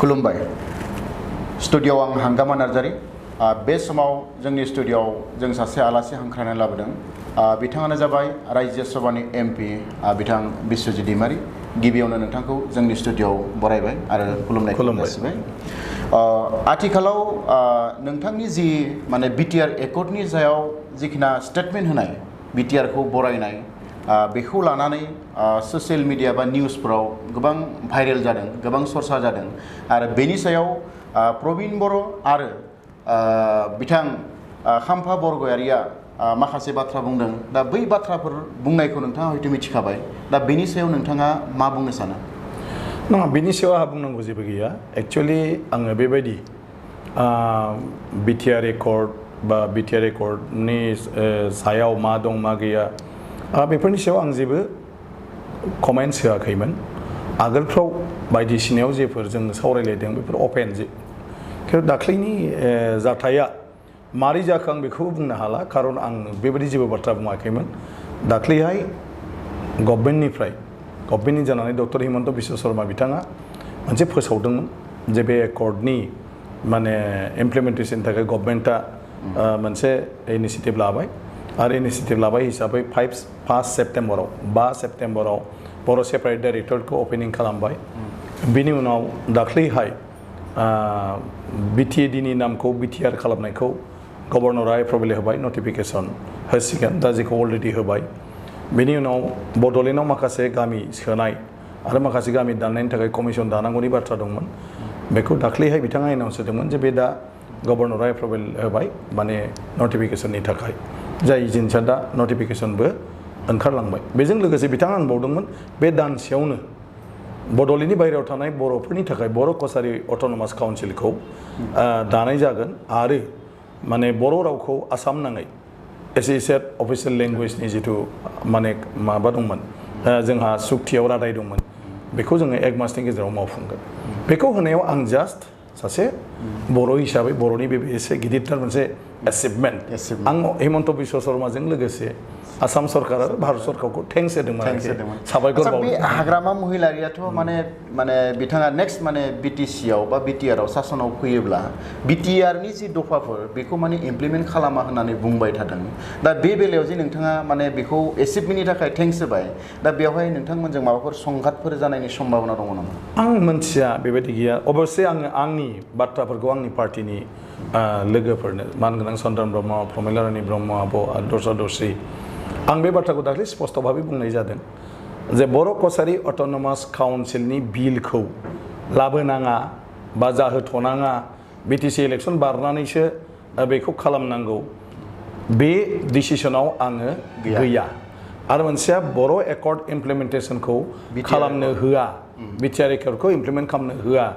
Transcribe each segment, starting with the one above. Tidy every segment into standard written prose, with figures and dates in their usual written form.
खुलुमबाय स्टुडियोआव आं हांगामा नार्जारी बे समाव जोंनि स्टुडियोआव जों सासे आलासि हांख्रायनानै लाबोदों बिथाङानो जाबाय राज्य सभानि एमपि बिथां बिश्वजित दैमारी गिबियावनो नोंथांखौ जोंनि स्टुडियोआव बरायबाय आरो खुलुमनायखौ जासिबाय आथिखालाव नोंथांनि जि माने बिटिआर एकर्डनि सायाव जिखिना स्टेटमेन्ट होनाय बिटिआर खौ बरायनाय बेखौ लानानै ससियेल मिडिया बा निउसफोराव गोबां भाइरेल जादों गोबां चर्चा जादों आरो बेनि सायाव प्रबिन बर' आरो बिथां खाम्फा बरगयारिया माखासे बाथ्रा बुंदों दा बै बाथ्राफोर बुंनायखौ नोंथाङा हयथ' मिथिखाबाय दा बेनि सायाव नोंथाङा मा बुंनो सानो नङा बेनि सायाव आंहा बुंनांगौ जेबो गैया एक्चुअलि आङो बेबायदि बिटिआर एकर्ड बा बिटिआर एकर्डनि सायाव मा दं मा गैया बेफोरनि सायाव आं जेबो कमेन्ट्स होआखैमोन आगोलफ्राव बायदिसिनायाव जेफोर जों सावरायलायदों बेफोर अपेन खिन्थु दाख्लैनि जाथाया मारै जाखो आं बेखौ बुंनो हाला खारन आं बेबायदि जेबो बाथ्रा बुङाखैमोन दाख्लैहाय गभर्नमेन्टनि जानानै डक्टर हिमन्त बिश्व शर्मा बिथाङा मोनसे फोसावदोंमोन जे बे एकर्डनि माने इमप्लिमेन्टेसननि थाखाय गभर्नमेन्टआ मोनसे इनिशिएटिभ लाबाय आरो इनिशिएटिभ लाबाय हिसाबै 5 सेप्टेम्बराव बर' सेपारेट डाइरेक्टरेटखौ ओपनिं खालामबाय बिनि उनाव दाख्लैहाय बिटिएडिनि नामखौ बिटिआर खालामनायखौ गभर्नरा एप्रुभेल होबाय नटिफिकेसन होसिगोन दा जेखौ अलरेडि होबाय बेनि उनाव बड'लेण्डआव माखासे गामि सोनाय आरो माखासे गामि दाननायनि थाखाय कमिसन दानांगौनि बाथ्रा दंमोन बेखौ दाख्लैहाय बिथाङा एनाउन्स होदोंमोन जे बे दा गभर्नरा एप्रुभेल होबाय माने नटिफिकेसननि थाखाय जाय जिनिसा दा नटिफिकेसनबो ओंखारलांबाय बेजों लोगोसे बिथाङा होनबावदोंमोन बे दानसेयावनो बड'लेण्डनि बाहेरायाव थानाय बर'फोरनि थाखाय बर' कसारि अट'नमास काउन्सिलखौ दानाय जागोन आरो माने बर' रावखौ आसाम नाङै एस ए सेट अफिसियेल लेंगुवेजनि जिथु माने माबा दंमोन जोंहा सुक्तियाव रादाय दंमन बेखौ जोङो 1 मासनि गेजेराव मावफुंगोन बेखौ होनायाव आं जास्ट सासे बर' हिसाबै बर'नि बे एसे गिदिरथार मोनसे एचिभमेन्ट आं हिमन्त बिश्व शर्माजों लोगोसे आसाम सरकार आरो भारत सरकारखौ थेंक्स होदोंमोन साबायखर बावदों बे हाग्रामा महिलारियाथ' माने बिथाङा नेक्स्ट माने बिटिसिआव बा बिटिआरआव सासनाव फैयोब्ला बिटिआरनि जि दफाफोर बेखौ माने इमप्लिमेन्ट खालामा होननानै बुंबाय थादों दा बे बेलायाव जे नोंथाङा माने बेखौ एचिभमेन्टनि थाखाय थेंक्स होबाय दा बेवहाय नोंथांमोनजों माबाफोर संघातफोर जानायनि सम्भावना दङ नामा आं मोनथिया बेबायदि गैया अबयस्से आङो आंनि बाथ्राफोरखौ आंनि पार्टिनि लोगोफोरनो मानगोनां चन्द्रन ब्रह्म प्रमिला रानी ब्रह्म आब' दस्रा दस्रि आं बे बाथ्राखौ दाख्लै स्पष्ट भाबै बुंनाय जादों जे बर' कसारि अट'नमास काउन्सिलनि बिलखौ लाबोनाङा बा जाहोथ'नाङा बिटिसि इलेक्सन बारनानैसो बेखौ खालामनांगौ बे डिसिसनाव आङो गैया आरो मोनसेया बर' एकर्ड इमप्लिमेन्टेसनखौ खालामनो होआ बिटिआर एकर्डखौ इमप्लिमेन्ट खालामनो होआ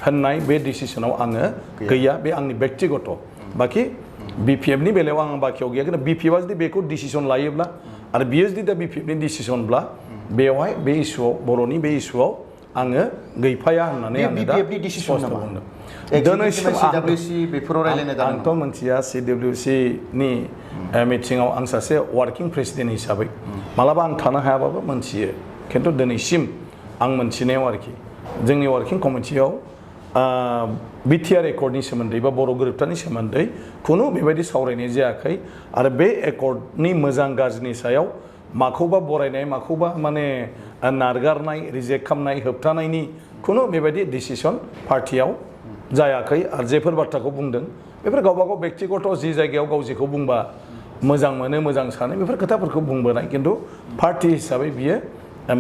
होननाय बे डिसिसनाव आङो गैया बे आंनि व्यक्तिगत बाखि बिपिएफनि बेलायाव आं बाखियाव गैया खिन्थु बिपिएफआ जुदि बेखौ डिसिसन लायोब्ला आरो बियो जुदि दा बिपिएफनि डिसिसनब्ला बेवहाय बे इस्युआव बर'नि बे इस्युआव आङो गैफाया होननानै आङो दा स्पष्ट बुंदों आंथ' मोनथिया सिडब्लिउसिनि मिटिङाव आं सासे वार्किं प्रेसिडेन्ट हिसाबै मालाबा आं थानो हायाबाबो मोनथियो खिन्थु दिनैसिम आं मोनथिनायाव आरोखि जोंनि वार्किं कमिटियाव बिटिआर एकर्डनि सोमोन्दै बा बर' गोरोबथानि सोमोन्दै खुनु बेबायदि सावरायनाय जायाखै आरो बे एकर्डनि मोजां गाज्रिनि सायाव माखौबा बरायनाय माखौबा माने नारगारनाय रिजेक्ट खालामनाय होबथानायनि खुनु बेबायदि डिसिसन पार्टियाव जायाखै आरो जेफोर बाथ्राखौ बुंदों बेफोर गावबागाव व्यक्तिगत जि जायगायाव गाव जेखौ बुंबा मोजां मोनो मोजां सानो बेफोर खोथाफोरखौ बुंबोनाय खिन्थु पार्टि हिसाबै बियो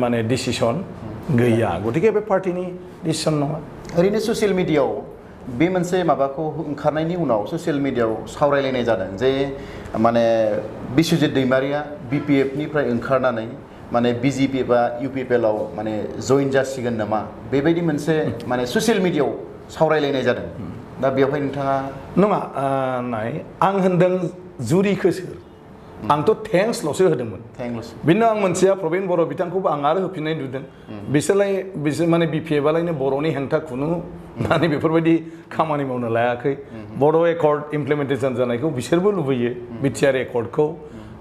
माने डिसिसन गैया गतिके बे पार्टिनि डिसिसन नङा ओरैनो ससियेल मिडियाआव बे मोनसे माबाखौ ओंखारनायनि उनाव ससियेल मिडियाआव सावरायलायनाय जादों जे माने बिश्वजित दैमारिया बिपिएफनिफ्राय ओंखारनानै माने बिजेपि बा इउपिपिएलआव माने जइन जासिगोन नामा बेबायदि मोनसे माने ससियेल मिडियाआव सावरायलायनाय जादों दा बेवहाय नोंथाङा नङा नाय आं होनदों जुरिखौ सोर आंथ' थेंक्सल'सो होदोंमोन बिदिनो आं मोनसेया प्रबिन बर' बिथांखौबो आं आरो होफिननाय नुदों बिसोर माने बिपिएफआलायनो बर'नि हेंथा खुनु माने बेफोरबायदि खामानि मावनो लायाखै बर' एकर्ड इमप्लिमेन्टेसन जानायखौ बिसोरबो लुबैयो बिटिआर एकर्डखौ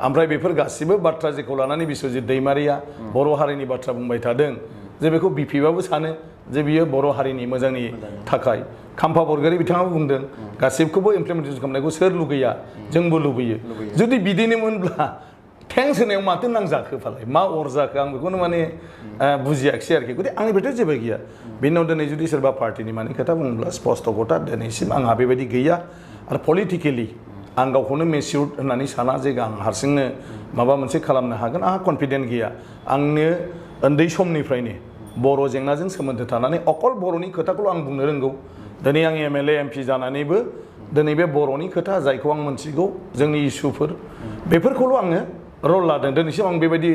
ओमफ्राय बेफोर गासिबो बाथ्रा जेखौ लानानै बिश्वजित दैमारिया बर' हारिनि बाथ्रा बुंबाय थादों जे बेखौ बिपिबाबो सानो जे बियो बर' हारिनि मोजांनि थाखाय खाम्फा बरगयारी बिथाङाबो बुंदों गासिबखौबो इमप्लिमेन्टेसन खालामनायखौ सोर लुगैया जोंबो लुबैयो जुदि बिदिनोमोनब्ला थेंक्स होनायाव माथो नांजाखो फालाय मा अर जाखो आं बेखौनो माने बुजियाखिसै आरोखि गथिखे आंनिफ्रायथ' जेबो गैया बेनि उनाव दिनै जुदि सोरबा पार्टिनि मानि खोथा बुङोब्ला स्पष्ट खोथा दिनैसिम आंहा बेबायदि गैया आरो पलिटिकेलि आं गावखौनो मेचिउर्ड होननानै साना जे आं हारसिंनो माबा मोनसे खालामनो हागोन आंहा कनफिडेन्ट गैया आंनो उन्दै समनिफ्रायनो बर' जेंनाजों सोमोन्दो थानानै अकल बर'नि खोथाखौल' आं बुंनो रोंगौ दिनै आं एमएलए एमपि जानानैबो दिनै बे बर'नि खोथा जायखौ आं मोनथिगौ जोंनि इसुफोर बेफोरखौल' आङो रल लादों दिनैसिम आं बेबायदि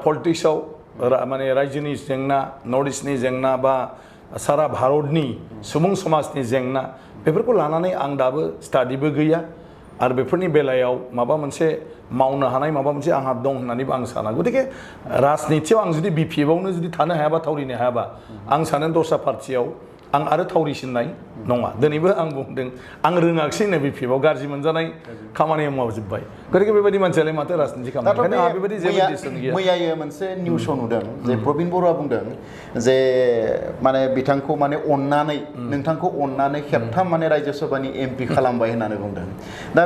पलिटिक्सआव माने रायजोनि जेंना नर्थ इस्टनि जेंना बा सारा भारतनि सुबुं समाजनि जेंना बेफोरखौ लानानै आं दाबो स्टाडिबो गैया आरो बेफोरनि बेलायाव माबा मोनसे मावनो हानाय माबा मोनसे आंहा दं होननानैबो आं साना गथिखे राजनितियाव आं जुदि बिपिएफआवनो जुदि थानो हायाबा थावरिनो हायाबा आं सानो दस्रा पार्टियाव आं आरो थावरिसिननाय नङा दिनैबो आं बुंदों आं रोङाखिसैनो बिपिएफआव गाज्रि मोनजानाय खामानियाव मावजोब्बाय गथिखे बेबायदि मानसियालाय माथो राजनिति खालामो ओंखायनो आंहा बेबायदि जेबो डिसिसन गैया मैयायो मोनसे निउसाव नुदों जे प्रबिन बर'आ बुंदों जे माने बिथांखौ माने अननानै नोंथांखौ अननानै खेबथाम माने रायजो सभानि एमपि खालामबाय होननानै बुंदों दा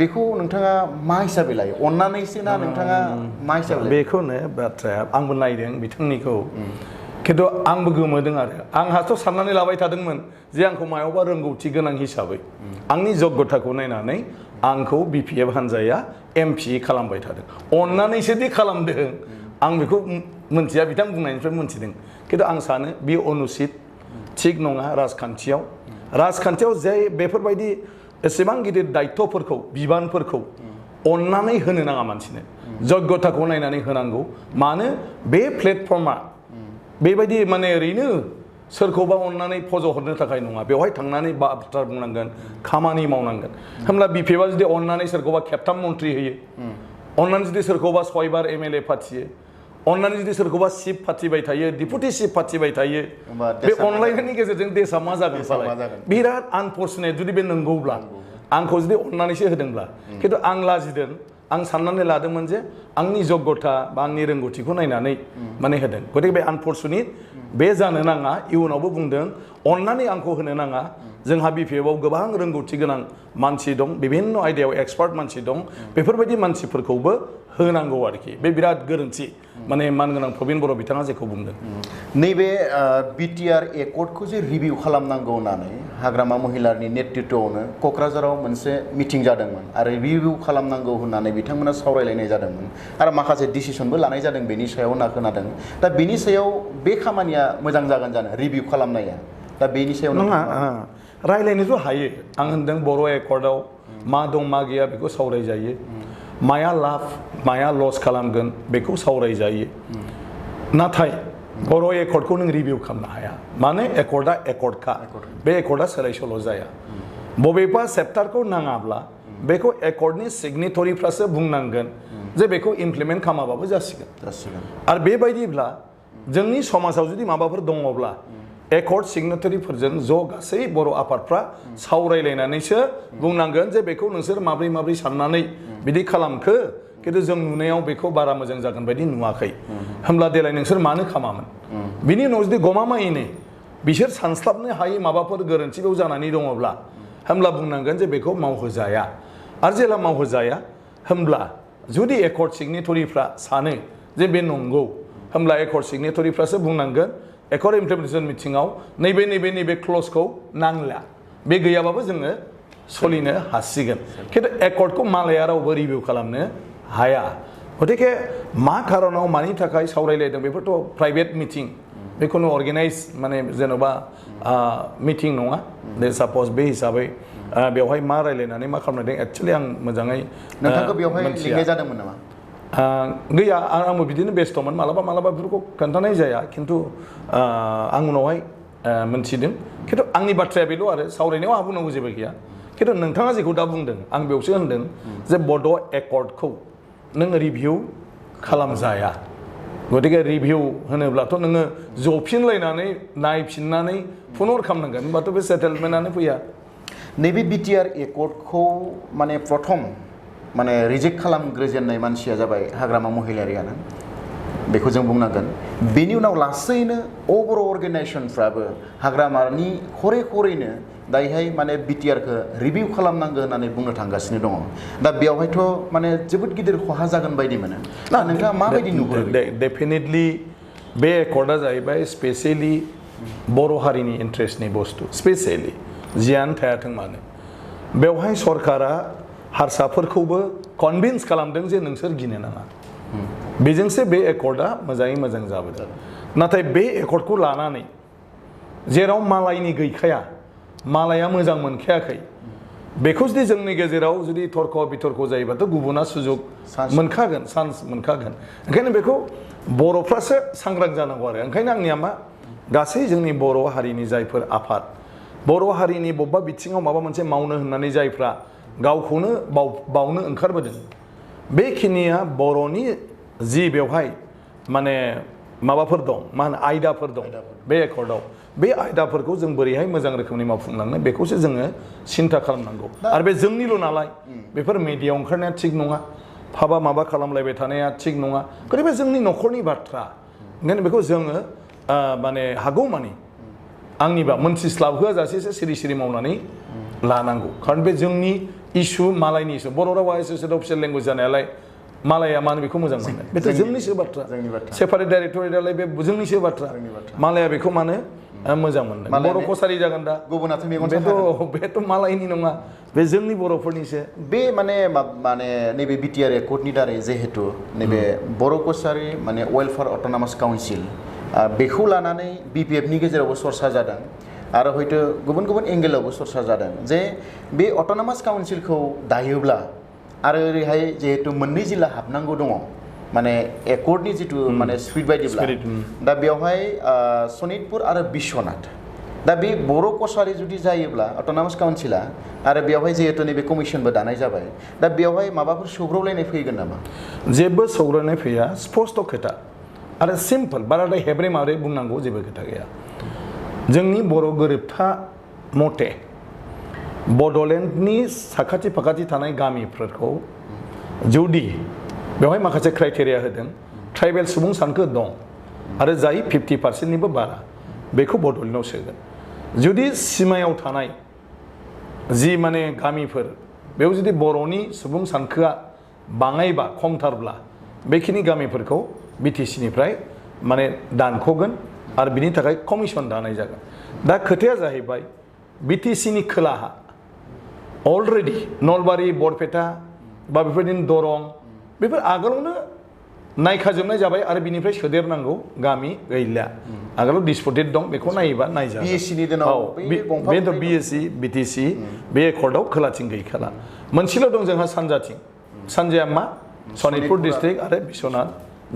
बेखौ नोंथाङा मा हिसाबै लायो अननानैसो ना नोंथाङा मा हिसाबै बेखौनो बाथ्राया आंबो नायदों बिथांनिखौ खिन्थु आंबो गोमोदों आरो आंहाथ' साननानै लाबाय थादोंमोन जे आंखौ मायावबा रोंगौथि गोनां हिसाबै आंनि जग्यथाखौ नायनानै आंखौ बिपिएफ हान्जाया एमपि खालामबाय थादों अननानैसो दि खालामदों आं बेखौ मोनथिया बिथां बुंनायनिफ्राय मोनथिदों खिन्थु आं सानो बे अनुचित थिग नङा राजखान्थियाव जे बेफोरबायदि एसेबां गिदिर दायित्वफोरखौ बिबानफोरखौ अननानै होनो नाङा मानसिनो जग्यथाखौ नायनानै होनांगौ मानो बे प्लेटफर्मा बेबायदि माने ओरैनो सोरखौबा अननानै फज'हरनो थाखाय नङा बेवहाय थांनानै बाथ्रा बुंनांगोन खामानि मावनांगोन होमब्ला बिपिएफआ जुदि अननानै सोरखौबा खेबथाम मन्त्रि होयो अननानै जुदि सोरखौबा 6 बार एमएलए फाथियो अननानै जुदि सोरखौबा चिफ फाथिबाय थायो डिपुटि चिफ फाथिबाय थायो बे अनलायनायनि गेजेरजों देशआ मा जागोन बिराद आनफर्चुनेट जुदि बे नंगौब्ला आंखौ जुदि अननानैसो होदोंब्ला खिन्थु आं लाजिदों आं साननानै लादोंमोन जे आंनि जग्यथा बा आंनि रोंगौथिखौ नायनानै माने होदों गथिखे बे आनफर्चुनेट बे जानो नाङा इयुनावबो बुंदों अननानै आंखौ होनो नाङा जोंहा बिपिएफआव गोबां रोंगौथि गोनां मानसि दं बिभिन्न आयदायाव एक्सपार्ट मानसि दं बेफोरबायदि मानसिफोरखौबो होनांगौ आरोखि बे बिराद गोरोन्थि माने मानगोनां प्रबिन बर' बिथाङा जेखौ बुंदों नैबे बिटिआर एकर्डखौ जे रिभिउ खालामनांगौ होननानै हाग्रामा महिलारनि नेतृत्वआवनो क'क्राझाराव मोनसे मिटिं जादोंमोन आरो रिभिउ खालामनांगौ होननानै बिथांमोना सावरायलायनाय जादोंमोन आरो माखासे डिसिसनबो लानाय जादों बेनि सायाव होनना खोनादों दा बेनि सायाव बे खामानिया मोजां जागोन जानो रिभिउ खालामनाया दा बेनि सायाव नङा रायलायनोथ' हायो आं होनदों बर' एकर्डआव मा दं मा गैया बेखौ सावरायजायो माया लाब माया लस खालामगोन बेखौ सावरायजायो नाथाय बर' एकर्डखौ नों रिभिउ खालामनो हाया मानो एकर्डआ एकर्डखा बे एकर्डआ सोलाय सोल' जाया बबेबा चेप्टारखौ नाङाब्ला बेखौ एकर्डनि सिगनेटरिफ्रासो बुंनांगोन जे बेखौ इमप्लिमेन्ट खालामाबाबो जासिगोन आरो बेबायदिब्ला जोंनि समाजाव जुदि माबाफोर दङब्ला एकर्ड सिगनेटरिफोरजों ज' गासै बर' आफादफ्रा सावरायलायनानैसो बुंनांगोन जे बेखौ नोंसोर माब्रै साननानै बिदि खालामखो खिन्थु जों नुनायाव बेखौ बारा मोजां जागोन बायदि नुवाखै होमब्ला देलाय नोंसोर मानो खामामोन बिनि उनाव जुदि गमामायैनो बिसोर सानस्लाबनो हायै माबाफोर गोरोन्थि बेयाव जानानै दङब्ला होमब्ला बुंनांगोन जे बेखौ मावहोजाया आरो जेला मावहोजाया होमब्ला जुदि एकर्ड सिगनेटरिफ्रा सानो जे बे नंगौ होमब्ला एकर्ड सिगनेटरिफ्रासो बुंनांगोन एकर्ड इमप्लिमेन्टेसन मिटिङाव नैबे क्लजखौ नांला बे गैयाबाबो जोङो सोलिनो हासिगोन खिन्थु एकर्डखौ मालाया रावबो रिभिउ खालामनो हाया गथिखे मा खारनाव मानि थाखाय सावरायलायदों बेफोरथ' प्राइभेट मिटिं बेखौनो अर्गेनाइज माने जेन'बा मिटिं नङा दे सापज बे हिसाबै बेवहाय मा रायलायनानै मा खालामनायदों एक्चुअलि आं मोजाङै नोंथांखौ बेवहाय लिंनाय जादोंमोन नामा गैया आंबो बिदिनो बेस्थ'मोन मालाबा बेफोरखौ खोन्थानाय जाया खिन्थु आं उनावहाय मोनथिदों खिन्थु आंनि बाथ्राया बेल' आरो सावरायनायाव आंहा बुंनांगौ जेबो गैया खिन्थु नोंथाङा जेखौ दा बुंदों आं बेयावसो होनदों जे बड' एकर्डखौ नों रिभिउ खालामजाया गथिखे रिभिउ होनोब्लाथ' नोङो जफिनलायनानै नायफिननानै पुनर खालामनांगोन होनबाथ' बे सेटेलमेन्टआनो फैया नैबे बिटिआर एकर्डखौ माने प्रथम माने रिजेक्ट खालामग्रोजेननाय मानसिया जाबाय हाग्रामा महिलारियानो बेखौ जों बुंनांगोन बेनि उनाव लासैनो अभार अर्गेनाइजेसनफ्राबो हाग्रामानि खरैनो दायोहाय माने बिटिआरखौ रिभिउ खालामनांगौ होननानै बुंनो थांगासिनो दङ दा बेयावहायथ' माने जोबोद गिदिर खहा जागोन बायदि मोनो दा नोंथाङा माबायदि नुहुरो डेफिनेटलि बे एकर्डआ जाहैबाय स्पेसियेलि बर' हारिनि इन्ट्रेस्टनि बुस्थु स्पेसियेलि जियानो थायाथों मानो बेवहाय सरकारा हारसाफोरखौबो कनभिन्स खालामदों जे नोंसोर गिनो नाङा बेजोंसो बे एकर्डआ मोजाङै मोजां जाबोदों नाथाय बे एकर्डखौ लानानै जेराव मालायनि गैखाया मालाया मोजां मोनखायाखै बेखौ जुदि जोंनि गेजेराव जुदि तर्क बितर्क जायोबाथ' गुबुना सुजुग मोनखागोन चान्स मोनखागोन ओंखायनो बेखौ बर'फ्रासो सांग्रां जानांगौ आरो ओंखायनो आंनिया मा गासै जोंनि बर' हारिनि जायफोर आफाद बर' हारिनि बबेबा बिथिङाव माबा मोनसे मावनो होननानै जायफ्रा गावखौनो बावनो ओंखारबोदों बेखिनिया बर'नि जि बेवहाय माने माबाफोर दं मा होनो आयदाफोर दं बे एकर्डआव बे आयदाफोरखौ जों बोरैहाय मोजां रोखोमनि मावफुंलांनो बेखौसो जोङो सिन्था खालामनांगौ आरो बे जोंनिल' नालाय बेफोर मिडियायाव ओंखारनाया थिग नङा फाबा माबा खालामलायबाय थानाया थिग नङा ओंखायनो बे जोंनि न'खरनि बाथ्रा ओंखायनो बेखौ जोङो माने हागौमानि आंनिबा मोनथिस्लाबहोआ जासेसो सिरि सिरि मावनानै लानांगौ खारन बे जोंनि इस्यु मालायनि इस्यु बर' रावा एस'सियेटेड अफिसियेल लेंगुवेज जानायालाय मालाया मानो बेखौ मोजां मोनो बेथ' जोंनिसो बाथ्रा सेपारेट डाइरेक्टरेटआलाय बे जोंनिसो बाथ्रा मालाया बेखौ मानो मोजां मोनो बर' कसारि जागोन दा गुबुनाथ' मेगन बेथ' मालायनि नङा बे जोंनि बर'फोरनिसो बे माने नैबे बिटिआर एकर्डनि दारै जिहेतु नैबे बर' कसारि माने वेलफेयार अट'नमास काउन्सिल बेखौ लानानै बिपिएफनि गेजेरावबो सरसा जादों आरो हयतो गुबुन गुबुन एंगेलावबो सरसा जादों जे बे अट'नमास काउन्सिलखौ दायोब्ला आरो ओरैहाय जिहेतु मोननै जिल्ला हाबनांगौ दङ माने एकर्डनि जितु माने स्पिरिट बायदिब्ला दा बेवहाय सनितपुर आरो बिश्वनाथ दा बे बर' कसारि जुदि जायोब्ला अट'नमास काउन्सिला आरो बेवहाय जिहेतु नैबे कमिसनबो दानाय जाबाय दा बेवहाय माबाफोर सौग्रावलायनाय फैगोन नामा जेबो सौग्रावनाय फैया स्पष्ट खोथा आरो सिम्पल बाराद्राय हेब्रे माब्रै बुंनांगौ जेबो खोथा गैया जोंनि बर' गोरोबथा मथे बड'लेण्डनि साखाथि फाखाथि थानाय गामिफोरखौ जुदि बेवहाय माखासे क्राइटेरिया होदों ट्राइबेल सुबुं सानखो दं आरो जाय 50%निबो बारा बेखौ बड'लेण्डआव सोगोन जुदि सिमायाव थानाय जि माने गामिफोर बेयाव जुदि बर'नि सुबुं सानखोआ बाङायबा खमथारब्ला बेखिनि गामिफोरखौ बिटिसिनिफ्राय माने दानख'गोन आरो बिनि थाखाय कमिसन दानाय जागोन दा खोथाया जाहैबाय बिटिसिनि खोलाहा अलरेडि नलबारि बरपेटा बा बेफोरबायदिनो दरं बेफोर आगोलावनो नायखाजोबनाय जाबाय आरो बिनिफ्राय सोदेरनांगौ गामि गैला आगोलाव डिसपुटेड दं बेखौ नायोबा नायजागोन बिएससिनि दिनाव बेथ' बिएससि बिटिसि बे एकर्डआव खोलाथिं गैखाला मोनसेल' दं जोंहा सानजाथिं सानजाया मा सनितपुर डिस्ट्रिक्ट आरो बिश्वनाथ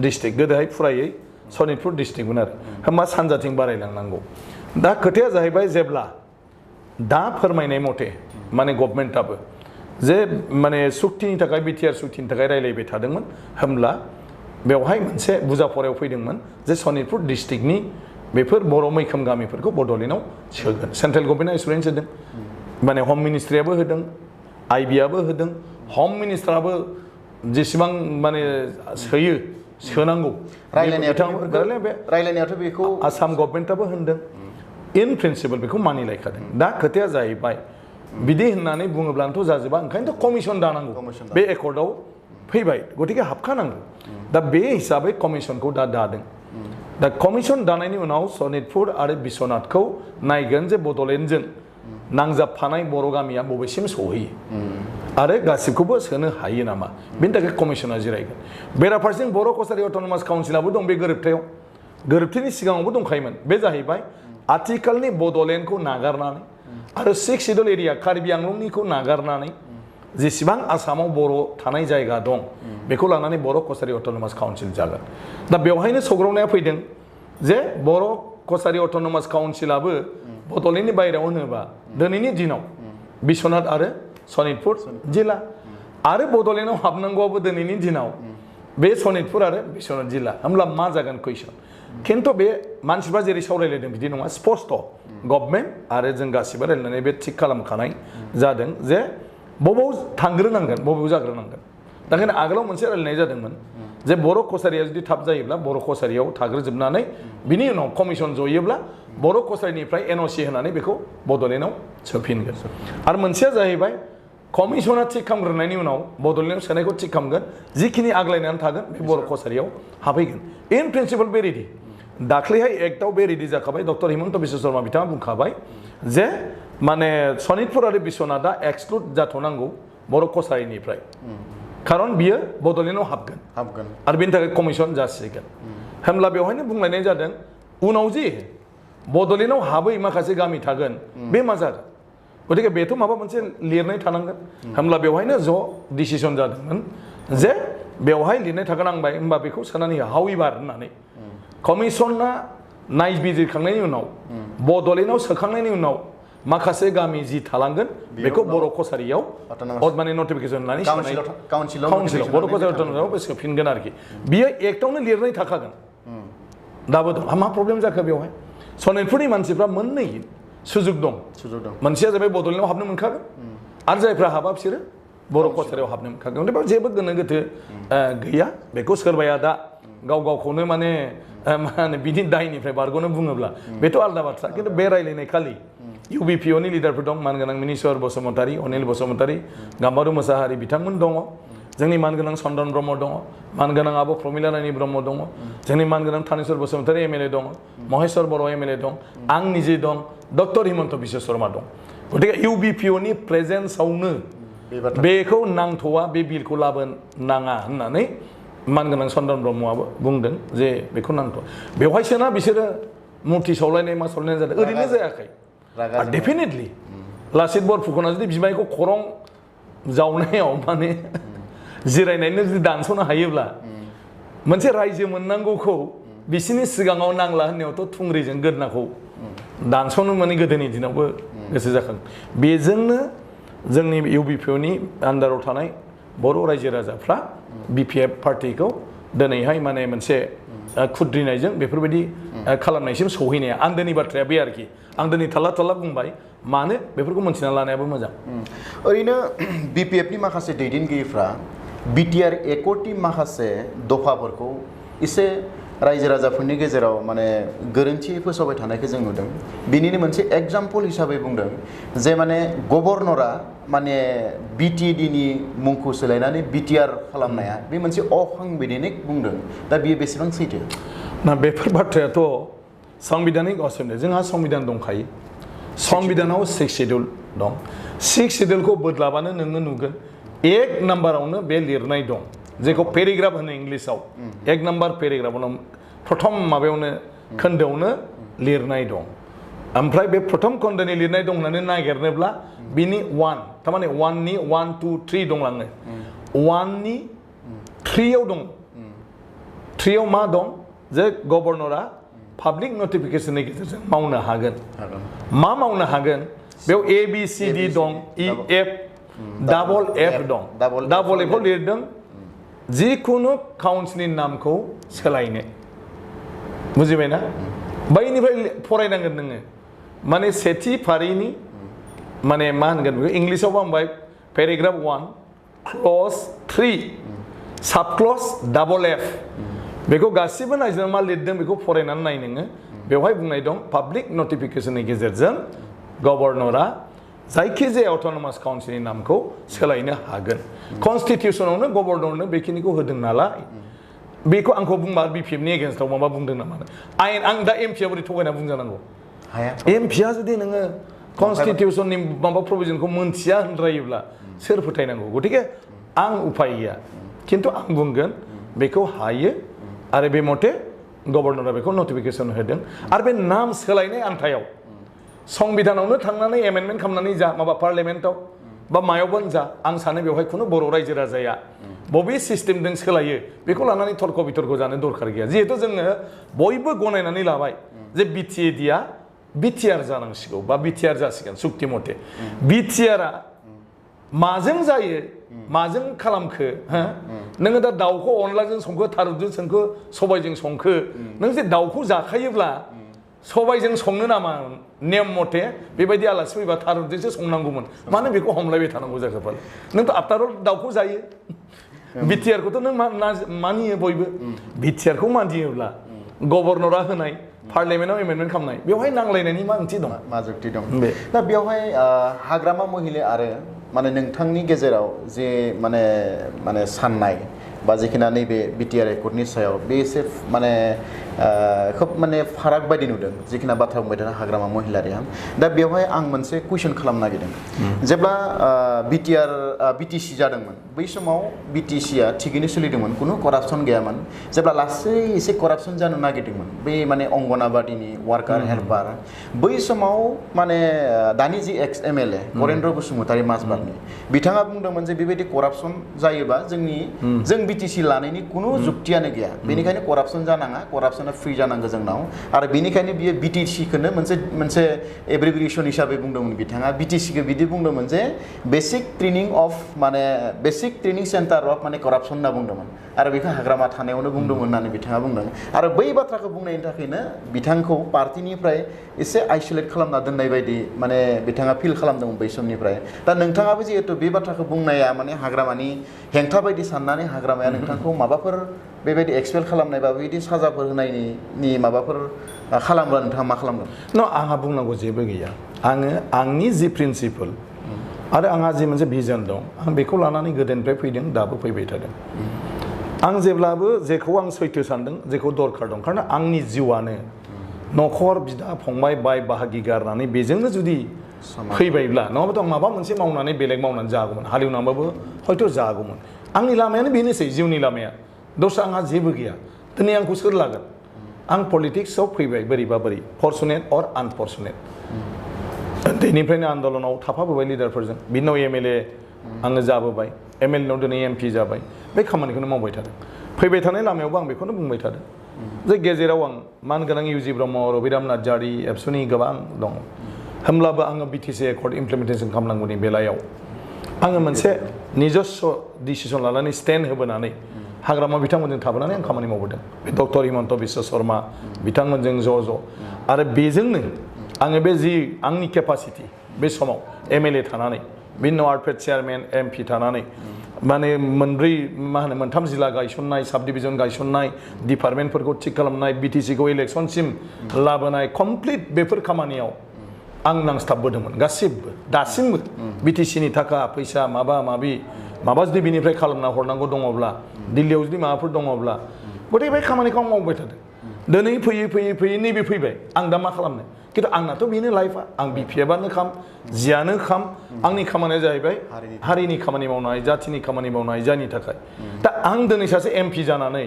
डिस्ट्रिक्ट गोदोहाय फुरायै सनितपुर डिस्ट्रिक्टमोन आरो होमबा सानजाथिं बारायलांनांगौ दा खोथाया जाहैबाय जेब्ला दा फोरमायनाय मथे माने गभर्नमेन्टआबो जे माने सुक्तिनि थाखाय बिटिआर सुक्तिनि थाखाय रायलायबाय थादोंमोन होमब्ला बेवहाय मोनसे बुजाफरायाव फैदोंमोन जे सनितपुर डिस्ट्रिक्टनि बेफोर बर' मैखोम गामिफोरखौ बड'लेण्डआव सोगोन सेन्ट्रेल गभर्नमेन्टआ एसुरेन्स होदों माने हम मिनिस्ट्रियाबो होदों आइबिआबो होदों हम मिनिस्टाराबो जेसेबां माने सोयो सोनांगौ रायलायनायाथ' बेखौ आसाम गभर्नमेन्टआबो होनदों इन प्रिन्सिपल बेखौ मानिलायखादों दा खोथाया जाहैबाय बिदि होननानै बुङोब्लानोथ' जाजोबा ओंखायनोथ' कमिसन दानांगौ बे एकर्डआव फैबाय गतिके हाबखानांगौ दा बे हिसाबै कमिसनखौ दा दादों दा कमिसन दानायनि उनाव सनितपुर आरो बिश्वनाथखौ नायगोन जे बड'लेण्डजों नांजाबफानाय बर' गामिया बबेसिम सहैयो आरो गासिबखौबो सोनो हायो नामा बेनि थाखाय कमिसना जिरायगोन बेराफारसेथिं बर' कसारि अट'नमास काउन्सिलाबो दं बे गोरोबथायाव गोरोबथिनि सिगाङावबो दंखायोमोन बे जाहैबाय आथिखालनि बड'लेण्डखौ नागारनानै आरो 6 सिडुल एरिया कार्बि आंलंनिखौ नागारनानै जेसेबां आसामाव बर' थानाय जायगा दं बेखौ लानानै बर' कसारि अट'नमास काउन्सिल जागोन दा बेवहायनो सौग्रावनाया फैदों जे बर' कसारि अट'नमास काउन्सिलाबो बड'लेण्डनि बायहेरायाव होनोबा दिनैनि दिनाव बिश्वनाथ आरो सनितपुर जिल्ला आरो बड'लेण्डआव हाबनांगौआबो दिनैनि दिनाव बे सनितपुर आरो बिश्वनाथ जिल्ला होमब्ला मा जागोन कुइसन खिन्थु बे मानसिफ्रा जेरै सावरायलायदों बिदि नङा स्पष्ट गभर्नमेन्ट आरो जों गासिबो रायलायनानै बे थिग खालामखानाय जादों जे बबाव थांग्रोनांगोन बबाव जाग्रोनांगोन दा ओंखायनो आगोलाव मोनसे रायलायनाय जादोंमोन जे बर' कसारिया जुदि थाब जायोब्ला बर' कसारियाव थाग्रोजोबनानै बिनि उनाव कमिसन जयोब्ला बर' कसारिनिफ्राय एनअसि होनानै बेखौ बड'लेण्डआव सोफिनगोन आरो मोनसेया जाहैबाय कमिसना थिग खालामग्रोनायनि उनाव बड'लेण्डआव सोनायखौ थिग खालामगोन जिखिनि आग्लायनानै थागोन बे बर' कसारियाव हाबहैगोन इन प्रिन्सिपाल बे रेडि दाख्लैहाय एक्टआव बे रेडि जाखाबाय डक्टर हिमन्त बिश्व शर्मा बिथाङा बुंखाबाय जे माने सनितपुर आरो बिश्वनाथआ एक्सक्लुड जाथ'नांगौ बर' कसारिनिफ्राय खारन बियो बड'लेण्डआव हाबगोन आरो बेनि थाखाय कमिसन जासिगोन होमब्ला बेवहायनो बुंलायनाय जादों उनाव जे बड'लेण्डआव हाबै माखासे गामि थागोन बे मा जागोन गतिके बेथ' माबा मोनसे लिरनाय थानांगोन होमब्ला बेवहायनो ज' डिसिसन जादोंमोन जे बेवहाय लिरनाय थागोनांबाय होमबा बेखौ सोनानै हाविबार होननानै कमिसना नायबिजिरखांनायनि उनाव बड'लेण्डआव सोखांनायनि उनाव माखासे गामि जि थालांगोन बेखौ बर' कसारियाव माने नटिफिकेसन होननानै काउन्सिलाव बर' कसारियाव सोफिनगोन आरोखि बियो एक्टआवनो लिरनाय थाखागोन दाबो दं मा प्रब्लेम जाखो बेवहाय सनितपुरनि मानसिफ्रा मोननै सुजुग दं मोनसेया जाबाय बड'लेण्डआव हाबनो मोनखागोन आरो जायफ्रा हाबा बिसोरो बर' कसारियाव हाबनो मोनखागोन जेबो गोनो गोथो गैया बेखौ सोरबाया दा गाव गावखौनो माने मा होनो बिनि दायनिफ्राय बारग'नो बुङोब्ला बेथ' आलादा बाथ्रा खिन्थु बे रायलायनाय खालि इउबिपिअनि लिडारफोर दं मानगोनां मिनिस्वर बसुमतारी अनिल बसुमतारी गाम्बारु मोसाहारि बिथांमोन दङ जोंनि मानगोनां चन्दन ब्रह्म दङ मानगोनां आब' प्रमिला रानी ब्रह्म दङ जोंनि मानगोनां थानेश्वर बसुमतारी एमएलए दङ महेश्वर बर' एमएलए दं आं निजे दं डक्टर हिमन्त बिश्व शर्मा दं गतिके इउबिपिअनि प्रेजेन्सआवनो बेखौ नांथ'वा बे बिलखौ लाबोनाङा होननानै मानगोनां चन्दन ब्रह्मआबो बुंदों जे बेखौ नांथ'वा बेवहायसोना बिसोरो मुर्ति सावलायनाय मा सावलायनाय जादों ओरैनो जायाखै डेफिनेटलि लासित बरफुकना जुदि बिमायखौ खरं जावनायाव माने जिरायनायनो जुदि दानस'नो हायोब्ला मोनसे रायजो मोननांगौखौ बिसिनि सिगाङाव नांला होननायावथ' थुंग्रिजों गोदनाखौ दानस'नो माने गोदोनि दिनावबो गोसो जाखां बेजोंनो जोंनि इउबिपिअनि आन्दाराव थानाय बर' रायजो राजाफ्रा बिपिएफ पार्टिखौ दिनैहाय माने मोनसे खुद्रिनायजों बेफोरबायदि खालामनायसिम सौहैनाया आन्दोनि बाथ्राया बे आरोखि आं दिनै थाल्ला थाल्ला बुंबाय मानो बेफोरखौ मोनथिना लानायाबो मोजां ओरैनो बिपिएफनि माखासे दैदेनगिरिफ्रा बिटिआर एकर्डनि माखासे दफाफोरखौ एसे रायजो राजाफोरनि गेजेराव माने गोरोन्थि फोसावबाय थानायखौ जों नुदों बिनिनो मोनसे एग्जाम्पल हिसाबै बुंदों जे माने गभर्नरा माने बिटिएडिनि मुंखौ सोलायनानै बिटिआर खालामनाया बे मोनसे असांबिधानिक बुंदों दा बियो बेसेबां सैथो ना बेफोर बाथ्रायाथ' संबिधानिक असम्बिधान जोंहा संबिधान दंखायो संबिधानाव 6 शेड्युल दं 6 शेड्युलखौ बोदलाबानो नोङो नुगोन एक नाम्बारावनो बे लिरनाय दं जेखौ पेराग्राफ होनो इंलिसाव एक नाम्बार पेराग्राफाव प्रथम माबायावनो खोन्दोआवनो लिरनाय दं ओमफ्राय बे प्रथम खोन्दोनि लिरनाय दं होननानै नागिरनोब्ला बिनि 1 थारमाने 1नि 1 2 3 दंलाङो 1नि 3आव दं 3आव मा दं जे गभर्नरा पाब्लिक नटिफिकेशननि गेजेरजों मावनो हागोन मा मावनो हागोन बेयाव ए बि सि डि दं इ एफ डाबल एफ दं डाबल एफआव लिरदों जिखुनु काउन्सिलनि नामखौ सोलायनो बुजिबायना बैनिफ्राय फरायनांगोन नोङो माने सेथि फारिनि माने मा होनगोन बेखौ इंलिसाव बुंबाय पेराग्राफ 1 क्लज 3 साब क्लज डाबल एफ बेखौ गासिबो नायजों मा लिरदों बेखौ फरायनानै नाय नोङो बेवहाय बुंनाय दं पाब्लिक नटिफिकेशननि गेजेरजों गभर्नरा जायखिजाया अट'नमास काउन्सिलनि नामखौ सोलायनो हागोन कनस्टिटिउसनावनो गभर्नरनो बेखिनिखौ होदों नालाय बेखौ आंखौ बुंबा बिपिएफनि एगेन्स्टआव माबा बुंदों नामा आयेन आं दा एमपिआ बोरै थगायना बुंजानांगौ एमपिआ जुदि नोङो कनस्टिटिउसननि माबा प्रभिजनखौ मोनथिया होनद्रायोब्ला सोर फोथायनांगौ गतिके आं उफाय गैया खिन्थु आं बुंगोन बेखौ हायो आरो बे मथे गभर्नरा बेखौ नटिफिकेसन होदों आरो बे नाम सोलायनाय आन्थायाव संबिधानावनो थांनानै एमेन्डमेन्ट खालामनानै जा माबा पार्लियामेन्टआव बा मायावबो जा आं सानो बेवहाय खुनु बर' रायजो राजाया बबे सिस्टेमजों सोलायो बेखौ लानानै तर्क बितर्क जानो दरखार गैया जिहेतु जोङो बयबो गनायनानै लाबाय जे बिटिएडिआ बिटिआर जानांसिगौ बा बिटिआर जासिगोन सुक्ति मथे बिटिआरआ माजों जायो माजों खालामखो नोङो दा दाउखौ अनलाजों संखो थारुनजों संखो सबायजों संखो नों जे दाउखौ जाखायोब्ला सबायजों संनो नामा नेम मथे बेबायदि आलासि फैबा थारुनजोंसो संनांगौमोन मानो बेखौ हमलायबाय थानांगौ जाखो फाले नोंथ' आफ्टार अल दाउखौ जायो बिटिआर खौथ' नों मानियो बयबो बिटिआर खौ मानियोब्ला गभर्नरा होनाय पार्लियामेन्टआव एमेन्डमेन्ट खालामनाय बेवहाय नांलायनायनि मा ओंथि दं मा जुक्ति दं दा बेवहाय हाग्रामा महिला आरो माने नोंथांनि गेजेराव जे माने साननाय बा जेखिना नैबे बिटिआर एकर्डनि सायाव बे एसे माने खोब माने फाराग बायदि नुदों जेखिना बाथ्रा बुंबाय थादों हाग्रामा महिलारिया दा बेवहाय आं मोनसे कुइसन खालामनो नागिरदों जेब्ला बिटिसि जादोंमोन बै समाव बिटिसिआ थिगैनो सोलिदोंमोन खुनु करापसन गैयामोन जेब्ला लासै एसे करापसन जानो नागिरदोंमोन बै माने अंगनाबादिनि वार्कार हेल्पार बै समाव माने दानि जि एक्स एमएलए करेन्द्र बसुमतारी माजबाटनि बिथाङा बुंदोंमोन जे बेबायदि करापसन जायोबा जों बिटिसि लानायनि खुनु जुक्तियानो गैया बेनिखायनो करापसन जानाङा करापसना फ्रि जानांगौ जोंनाव आरो बेनिखायनो बियो बिटिसिखौनो मोनसे एब्रिभिएसन हिसाबै बुंदोंमोन बिथाङा बिटिसिखौ बिदि बुंदोंमोन जे बेसिक ट्रेनिं सेन्टार अफ माने करापसन होनना बुंदोंमोन आरो बेखौ हाग्रामा थानायावनो बुंदोंमोन होननानै बिथाङा बुंदों आरो बै बाथ्राखौ बुंनायनि थाखायनो बिथांखौ पार्टिनिफ्राय एसे आइसोलेट खालामना दोननाय बायदि माने बिथाङा फिल खालामदोंमोन बै समनिफ्राय दा नोंथाङाबो जिहेतु बे बाथ्राखौ बुंनाया माने हाग्रामानि हेंथा बायदि साननानै हाग्रामाया नोंथांखौ माबाफोर बेबायदि एक्सपेल खालामनाय बा बेबायदि साजाफोर होनायनि माबाफोर खालामब्ला नोंथाङा मा खालामगोन आंहा बुंनांगौ जेबो गैया आंनि जि प्रिन्सिपल आरो आंहा जि मोनसे भिजन दं आं बेखौ लानानै गोदोनिफ्राय फैदों दाबो फैबाय थादों आं जेब्लाबो जेखौ आं सैथो सानदों जेखौ दरखार दं खारन आंनि जिउआनो न'खर बिदा फंबाय बाय बाहागि गारनानै बेजोंनो जुदि फैबायब्ला नङाबाथ' आं माबा मोनसे मावनानै बेलेग मावनानै जागौमोन हालेवनानैबाबो हयथ' जागौमोन आंनि लामायानो बेनोसै जिउनि लामाया दस्रा आंहा जेबो गैया दिनै आंखौ सोर लागोन आं पलिटिक्सआव फैबाय बोरैबा बोरै फर्चुनेट अर आनफर्चुनेट उन्दैनिफ्रायनो आन्दलनाव थाफाबोबाय लिडारफोरजों बिनि उनाव एमएलए आङो जाबोबाय एमएलएनाव दिनै एमपि जाबाय बे खामानिखौनो मावबाय थादों फैबाय थानाय लामायावबो आं बेखौनो बुंबाय थादों जे गेजेराव आं मानगोनां इउजि ब्रह्म रबिराम नार्जारि एबसुनि गोबां दं होमब्लाबो आङो बिटिसि एकर्ड इमप्लिमेन्टेसन खालामनांगौनि बेलायाव आङो मोनसे निजस्व डिसिसन लानानै स्टेन्ड होबोनानै हाग्रामा बिथांमोनजों थाबोनानै आं खामानि मावबोदों बे डक्टर हिमन्त बिश्व शर्मा बिथांमोनजों ज' आरो बेजोंनो आङो बे जि आंनि केपासिटि बे समाव एमएलए थानानै बिनि उनाव आरपेड चेयारमेन एमपि थानानै माने मोनथाम जिल्ला गायसननाय साब डिभिजन गायसननाय डिपार्टमेन्टफोरखौ थिग खालामनाय बिटिसिखौ इलेक्सनसिम लाबोनाय कमप्लिट बेफोर खामानियाव आं नांस्थाबबोदोंमोन गासिबो दासिमबो बिटिसिनि थाखा फैसा माबा जुदि बिनिफ्राय खालामना हरनांगौ दङब्ला दिल्लीयाव जुदि माबाफोर दङब्ला गथे बे खामानिखौ आं मावबाय थादों दिनै फैयै नैबे फैबाय आं दा मा खालामनो खिन्थु आंनाथ' बेनो लाइफआ आं बिपिएफआनो खाम जियानो खाम आंनि खामानिया जाहैबाय हारिनि खामानि मावनाय जाथिनि खामानि मावनाय जायनि थाखाय दा आं दिनै सासे एमपि जानानै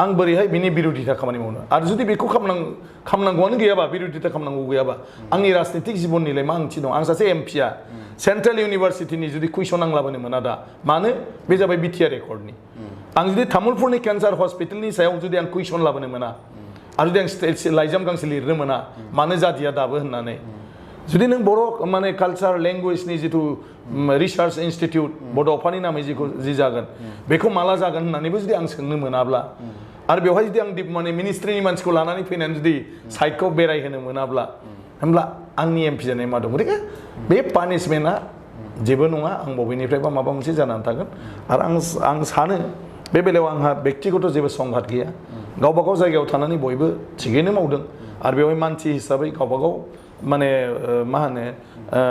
आं बोरैहाय बिनि बिरोधिता खामानि मावनो आरो जुदि बेखौ खालामनांगौआनो गैयाबा बिरोधिता खालामनांगौ गैयाबा आंनि राजनितिक जिबननिलाय मा ओंथि दं आं सासे एमपिआ सेन्ट्रेल इउनिभारसिटिनि जुदि कुइसन आं लाबोनो मोना दा मानो बे जाबाय बिटिआर एकर्डनि आं जुदि तामुलपुरनि केन्सार हस्पिटालनि सायाव जुदि आं कुइसन लाबोनो मोना आरो जुदि आं लाइजाम गांसे लिरनो मोना मानो जादिया दाबो होननानै जुदि नों बर' माने कालचार लेंगुवेजनि जिथु रिसार्च इनस्टिटिउट बड'फानि नामै जि जागोन बेखौ माला जागोन होननानैबो जुदि आं सोंनो मोनाब्ला आरो बेवहाय जुदि आं माने मिनिस्ट्रिनि मानसिखौ लानानै फैनानै जुदि साइडखौ बेरायहोनो मोनाब्ला होमब्ला आंनि एमपि जानाय मा दं गथिखे बे पानिशमेन्टआ जेबो नङा आं बबेनिफ्रायबा माबा मोनसे जानानै थागोन आरो आं सानो बे बेलायाव आंहा बेक्तिगत जेबो संघात गैया गावबा गाव जायगायाव थानानै बयबो थिगैनो मावदों आरो बेवहाय मानसि हिसाबै गावबा गाव माने मा होनो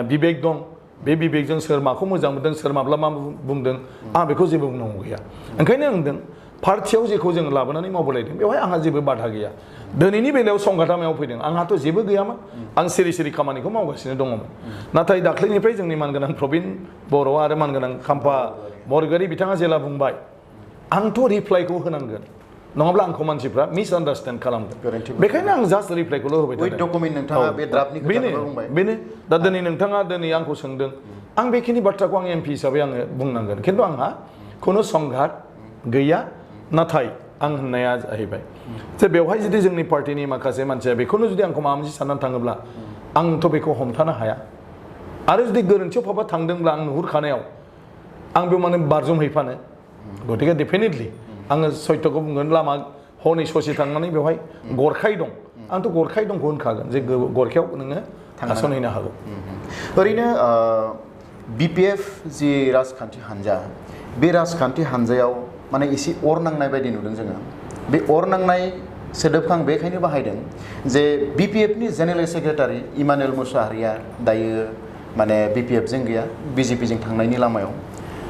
बिबेक दं बे बिबेकजों सोर माखौ मोजां मोनदों सोर माब्ला मा बुंदों आं बेखौ जेबो बुंनांगौ गैया ओंखायनो आं होनदों पार्टियाव जेखौ जों लाबोनानै मावबोलायदों बेवहाय आंहा जेबो बाधा गैया दिनैनि बेलायाव संघाता मायाव फैदों आंहाथ' जेबो गैयामोन आं सिरि खामानिखौ मावगासिनो दङमोन नाथाय दाख्लैनिफ्राय जोंनि मानगोनां प्रबिन बर' आरो मानगोनां खाम्फा बरगयारि बिथाङा जेला बुंबाय आंथ' रिप्लाइखौ होनांगोन नङाब्ला आंखौ मानसिफ्रा मिसआन्डारस्टेन्ड खालामगोन बेखायनो आं जास्ट रिप्लाइखौल' होबाय थादों बेनो दा दिनै नोंथाङा आंखौ सोंदों आं बेखिनि बाथ्राखौ आं एमपि हिसाबै आङो बुंनांगोन खिन्थु आंहा खुनु संघात गैया नाथाय आं होननाया जाहैबाय जे बेवहाय जुदि जोंनि पार्टिनि माखासे मानसिया बेखौनो जुदि आंखौ माबा मोनसे साननानै थाङोब्ला आंथ' बेखौ हमथानो हाया आरो जुदि गोरोन्थियाव फाबा थांदोंब्ला आं नुहुरखानायाव आं बेयाव माने बारजुमहैफानो गतिके डेफिनेटलि आङो सत्यखौ बुंगोन लामा हनै ससे थांनानै बेवहाय गरखाय दं आंथ' गरखाय दंखौ होनखागोन जे गरखायाव नोङो गासनहैनो हागौ ओरैनो BPF जि राजखान्थि हान्जा बे राजखान्थि हान्जायाव माने एसे अर नांनाय बायदि नुदों जोङो बे अर नांनाय सोदोबखौ आं बेखायनो बाहायदों जे BPF नि जेनेरेल सेक्रेटारि इमानुएल मुसाहारिया दायो माने BPF जों गैया BJP जों थांनायनि लामायाव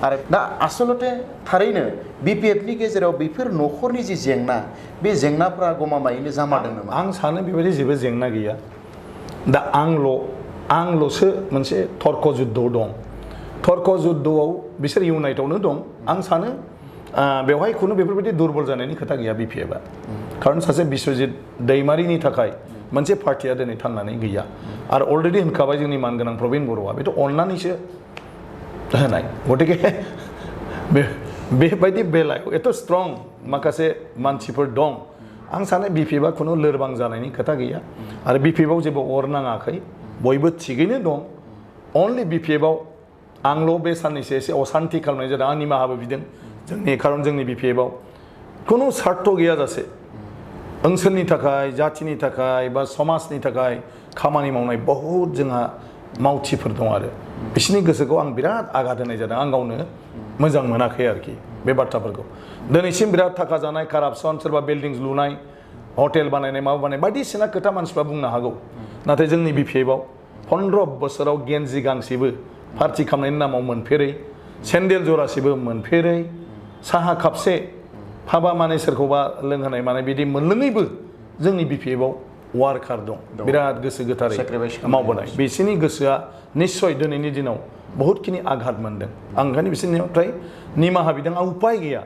आरो दा आसलते थारैनो BPF नि गेजेराव बेफोर नखरनि जि जेंना बे जेंनाफोरा गमामायैनो जामारदों नामा आं सानो बेबायदि जेबो जेंना गैया दा आंल'सो मोनसे तर्क जुद्धआव दं तर्क जुद्धआव बिसोर इउनाइटआवनो दं आं सानो बेवहाय खुनु बेफोरबायदि दुरबल जानायनि खोथा गैया BPF-आ खारन सासे बिश्वजित दैमारिनि थाखाय मोनसे पार्टिया दिनै थांनानै गैया आरो अलरेडि होनखाबाय जोंनि मानगोनां प्रबिन बर'आ बेथ' अननानैसो होनाय गतिके बेबायदि बेलायाव एथ' स्ट्रं माखासे मानसिफोर दं आं सानो BPF-आ खुनु लोरबां जानायनि खोथा गैया आरो BPF-आव जेबो अर नाङाखै बयबो थिगैनो दं अनलि BPF-आव आंल' बे साननैसो एसे असान्ति खालामनाय जादों आं निमाहाबो बिदों जोंनि BPF-आव खुनु सार्थ गैयाजासे ओनसोलनि थाखाय जातिनि थाखाय बा समाजनि थाखाय खामानि मावनाय बहुत जोंहा मावथिफोर दं आरो बिसोरनि गोसोखौ आं बिराद आघात होनाय जादों आं गावनो मोजां मोनाखै आरोखि बे बाथ्राफोरखौ दिनैसिम बिराद थाखा जानाय कारापसन सोरबा बिल्डिंस लुनाय हटेल बानायनाय माबा बानायनाय बायदिसिना खोथा मानसिफ्रा बुंनो हागौ नाथाय जोंनि BPF-आव 15 बोसोराव गेन्जि गांसेबो पार्टि खालामनायनि नामाव मोनफेरै सेन्देल जरासेबो मोनफेरै साहा कापसे हाबा माने सोरखौबा लोंहोनाय माने बिदि मोनलोङैबो जोंनि BPF-आव वार्कार दं बिराद गोसो गोथारै मावबोनाय बिसोरनि गोसोआ निश्चय दिनैनि दिनाव बहुतखिनि आघात मोनदों आं ओंखायनो बिसोरनिफ्राय निमाहा बिदों आं उपाय गैया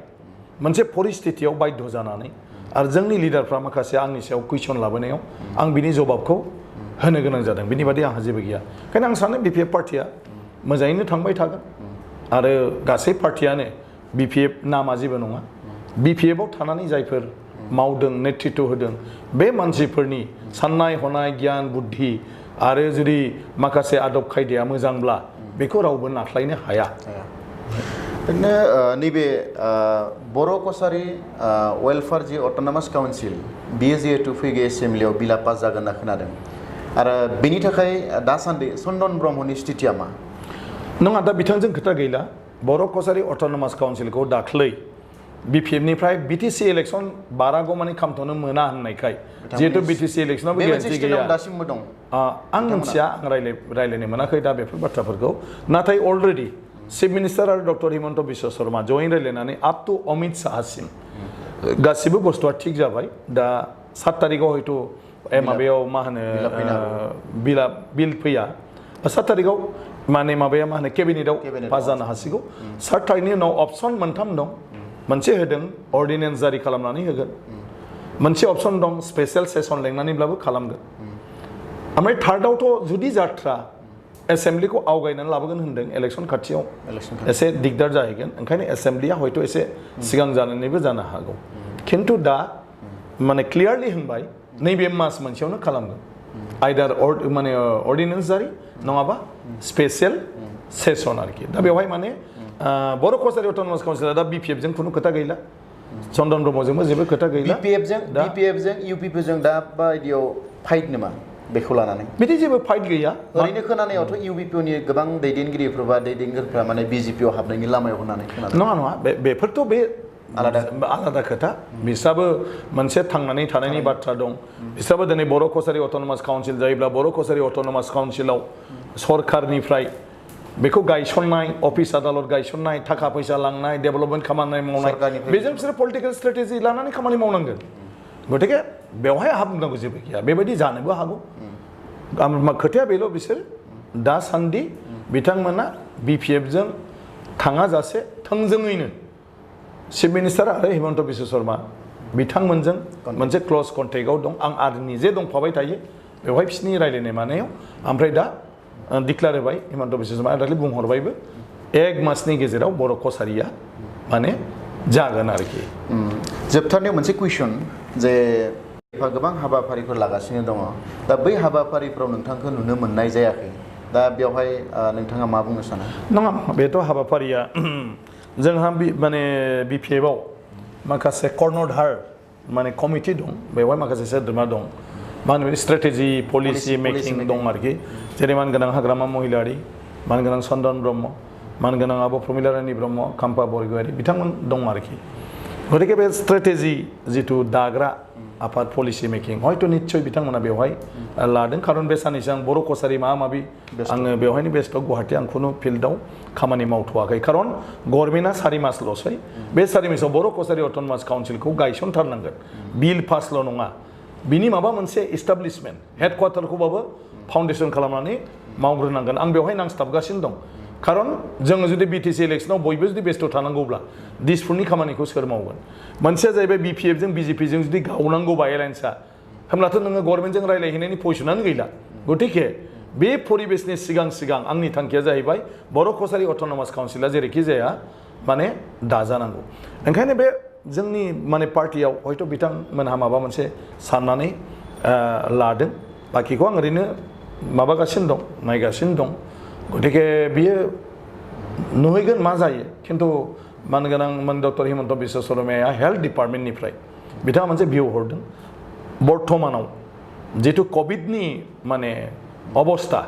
मोनसे परिस्थितियाव बाध्य जानानै आरो जोंनि लिडारफ्रा माखासे आंनि सायाव कुइसन लाबोनायाव आं बिनि जवाबखौ होनो गोनां जादों बिनि बादै आंहा जेबो गैया ओंखायनो आं सानो BPF पार्टिया मोजाङैनो थांबाय थागोन आरो गासै पार्टियानो BPF नामा जेबो नङा BPF-आव थानानै जायफोर मावदों नेतृत्व होदों बे मानसिफोरनि साननाय हनाय गियान बुद्धि आरो जुदि माखासे आदब खायदाया मोजांब्ला बेखौ रावबो नाख्लायनो हाया ओरैनो नैबे बर' कसारि वेलफेयार जि अट'नमास काउन्सिल बियो जिहेतु फैगौ एसेम्ब्लियाव बिला पास जागोन होनना खोनादों आरो बेनि थाखाय दासान्दि चन्दन ब्रह्मनि स्थितिया मा नङा दा बिथांजों खोथा गैला बर' कसारि अट'नमास काउन्सिलखौ दाख्लै BPF-निफ्राय BTC इलेक्सन बारागौ माने खामथ'नो मोना होननायखाय जिहेतु BTC इलेक्सनावबो गेरेन्टि गैया दासिमबो दं आं मिथिया आं रायलायनो मोनाखै दा बेफोर बाथ्राफोरखौ नाथाय अलरेडि चिफ मिनिस्टार आरो डक्टर हिमन्त बिश्व शर्मा जयै रायलायनानै आप टु अमित शाहसिम गासिबो बुस्थुआ थिग जाबाय दा 7 तारिखआव हयथ' माबायाव मा होनो बिल फैया 7 तारिखआव माने माबाया मा होनो केबिनेटआव पास जानो हासिगौ 7 तारिखनि उनाव अपसन मोनथाम दं मोनसे होदों अर्डिनेन्स जारि खालामनानै होगोन मोनसे अपसन दं स्पेशल सेसन लेंनानैब्लाबो खालामगोन ओमफ्राय थार्डआवथ' जुदि जाथ्रा एसेम्ब्लिखौ आवगायनानै लाबोगोन होनदों इलेक्सन खाथियाव एसे दिगदार जाहैगोन ओंखायनो एसेम्ब्लिया हयथ' एसे सिगां जानानैबो जानो हागौ खिन्थु दा माने क्लियारलि होनबाय नैबे मास मोनसेयावनो खालामगोन आइदार माने अर्डिनेन्स जारि नङाबा स्पेशल सेसन आरोखि दा बेवहाय माने बर' कसारि अट'नमास काउन्सिला दा BPF-जों खुनु खोथा गैला चन्दन ब्रह्मजोंबो जेबो खोथा गैला BPF-जों UPP-जों दा बायदियाव फाइट नामा बेखौ लानानै बिदि जेबो फाइट गैया ओरैनो खोनानायावथ' UPP-नि गोबां दैदेनगिरिफोरा माने BJP-आव हाबनायनि लामायाव होननानै खोनादों नङा बेफोरथ' बे आलादा खोथा बिस्राबो मोनसे थांनानै थानायनि बाथ्रा दं बिस्राबो दिनै बर' कसारि अट'नमास काउन्सिल जायोब्ला बर' कसारि अट'नमास काउन्सिलाव सरकारनिफ्राय बेखौ गायसननाय अफिस आदालत गायसननाय थाखा फैसा लांनाय डेभेलपमेन्ट खामानि मावनाय बेजों बिसोर पलिटिकेल स्ट्रेटेजि लानानै खामानि मावनांगोन गतिके बेवहाय हाबनांगौ जेबो गैया बेबायदि जानोबो हागौ खोथाया बेल' बिसोर दासान्दि बिथांमोना BPF-जों थाङाजासे थोंजोङैनो चिफ मिनिस्टार आरो हिमन्त बिश्व शर्मा बिथांमोनजों मोनसे क्ल'ज कन्टेक्टआव दं आं निजे दंफाबाय थायो बेवहाय बिसोरनि रायलायनाय मानायाव ओमफ्राय दा डिक्लेयार होबाय हिमन्त बिश्व शर्मा दाखालि बुंहरबायबो 1 मासनि गेजेराव बर' कसारिया माने जागोन आरोखि जोबथारनायाव मोनसे कुइसन जे गोबां हाबाफारिफोर लागासिनो दङ दा बै हाबाफारिफोराव नोंथांखौ नुनो मोननाय जायाखै दा बेवहाय नोंथाङा मा बुंनो सानो नङा बेथ' हाबाफारिया जोंहा माने BPF-आव माखासे कर्णधार माने कमिटि दं बेवहाय माखासे सोद्रोमा दं मा होनो स्ट्रेटेजि पलिसि मेकिं दं आरोखि जेरै मानगोनां हाग्रामा महिलारि मानगोनां चन्दन ब्रह्म मानगोनां आब' प्रमिला रानी ब्रह्म खाम्फा बरगयारी बिथांमोन दं आरोखि गतिके बे स्ट्रेटेजि जिथु दाग्रा आफाद पलिसि मेकिं हयथ' निस्सय बिथांमोना बेवहाय लादों खारन बे साननैसो आं बर' कसारि माबा माबि आङो बेवहायनो बेस्थ' गुवाहाटि आं खुनु फिल्डआव खामानि मावथ'वाखै खारन गभर्नमेन्टआ 4 मासल'सै बे 4 मासाव बर' कसारि अट'नमास काउन्सिलखौ गायसनथारनांगोन बिल पासल' नङा बिनि माबा मोनसे इस्टाब्लिशमेन्ट हेडक्वार्टारखौबाबो फाउन्डेसन खालामनानै मावग्रोनांगोन आं बेवहाय नांस्थाबगासिनो दं खारन जोङो जुदि बिटिसि इलेक्सनाव बयबो जुदि बेस्थ' थानांगौब्ला दिसपुरनि खामानिखौ सोर मावगोन मोनसेया जाहैबाय बिपिएफजों बिजेपिजों जुदि गावनांगौबा एलायन्सआ होमब्लाथ' नोङो गभर्नमेन्टजों रायलायहैनायनि पजिसनानो गैला गतिके बे परिबेसनि सिगां आंनि थांखिया जाहैबाय बर' कसारि अट'नमास काउन्सिला जेरैखि जाया माने दाजानांगौ ओंखायनो बे जोंनि माने पार्टियाव हयथ' बिथांमोनहा माबा मोनसे साननानै लादों बाखिखौ आं ओरैनो माबागासिनो दं नायगासिनो दं गतिके बियो नुहैगोन मा जायो खिन्थु मानगोनां डक्टर हिमन्त बिश्व शर्माया हेल्थ डिपार्टमेन्टनिफ्राय बिथाङा मोनसे भिउ हरदों बर्थमानाव जिथु कभिडनि माने अबस्था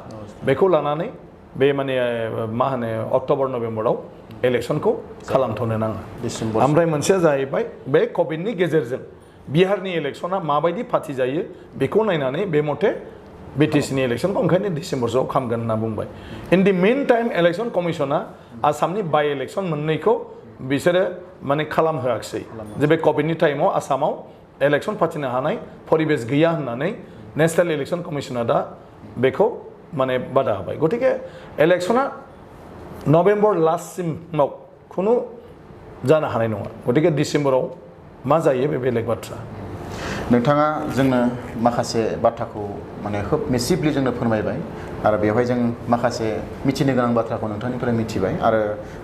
बेखौ लानानै बे माने मा होनो अक्ट'बर नभेम्बराव इलेक्सनखौ खालामथ'नो नाङा ओमफ्राय मोनसेया जाहैबाय बे कभिडनि गेजेरजों बिहारनि इलेक्सना माबायदि फाथिजायो बेखौ नायनानै बे मथे बिटिसिनि इलेक्सनखौ ओंखायनो डिसेम्बरसोआव खालामगोन होनना बुंबाय इन दि मेन टाइम इलेक्सन कमिसना आसामनि बाइ इलेक्सन मोननैखौ बिसोरो माने खालामहोआखिसै जे बे कभिडनि टाइमाव आसामाव इलेक्सन फाथिनो हानाय परिबेस गैया होननानै नेशनेल इलेक्सन कमिसना दा बेखौ माने बादा होबाय गतिके इलेक्सना नभेम्बर लास्टसिमाव खुनु जानो हानाय नङा गतिके डिसेम्बराव मा जायो बे बेलेग बाथ्रा नोंथाङा जोंनो माखासे बाथ्राखौ माने खोब मिसिबलि जोंनो फोरमायबाय आरो बेवहाय जों माखासे मिथिनो गोनां बाथ्राखौ नोंथांनिफ्राय मिथिबाय आरो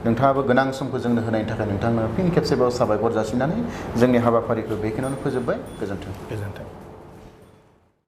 नोंथाङाबो गोनां समखौ जोंनो होनायनि थाखाय नोंथांनो फिन खेबसेबाव साबायखर जासिनानै जोंनि हाबाफारिखौ बेखिनियावनो फोजोबबाय गोजोन्थों